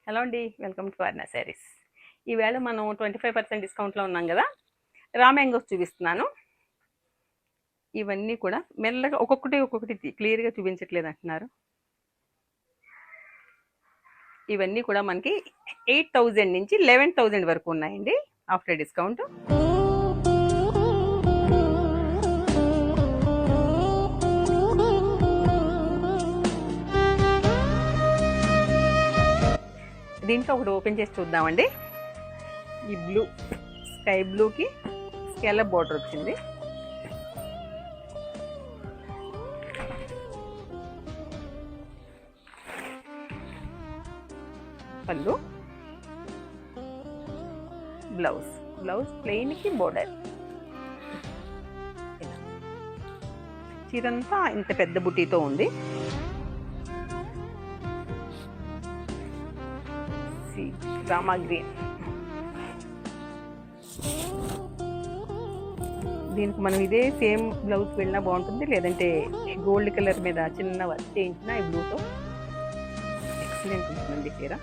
Hello అండి, welcome to అర్ణ saris. ఈవేళ మనం 25% డిస్కౌంట్లో ఉన్నాం కదా, రా మ్యాంగోస్ చూపిస్తున్నాను. ఇవన్నీ కూడా మెల్లగా ఒక్కొక్కటి క్లియర్గా చూపించట్లేదు అంటున్నారు. ఇవన్నీ కూడా మనకి 8,000 నుంచి 11,000 వరకు ఉన్నాయండి ఆఫ్టర్ డిస్కౌంట్. దీంట్లో ఒకటి ఓపెన్ చేసి చూద్దామండి. ఈ బ్లూ, స్కై బ్లూకి స్కేలప్ బోర్డర్ వచ్చింది. పళ్ళు, బ్లౌజ్ ప్లెయిన్కి బోర్డర్. చీరంతా ఇంత పెద్ద బుటీతో ఉంది. రామా గ్రీన్. దీనికి మనం ఇదే సేమ్ బ్లౌజ్ వెళ్ళినా బాగుంటుంది, లేదంటే గోల్డ్ కలర్ మీద చిన్న వర్క్ చేయించిన ఈ బ్లూతో ఎక్సలెంట్ ఉంటుందండి చీర.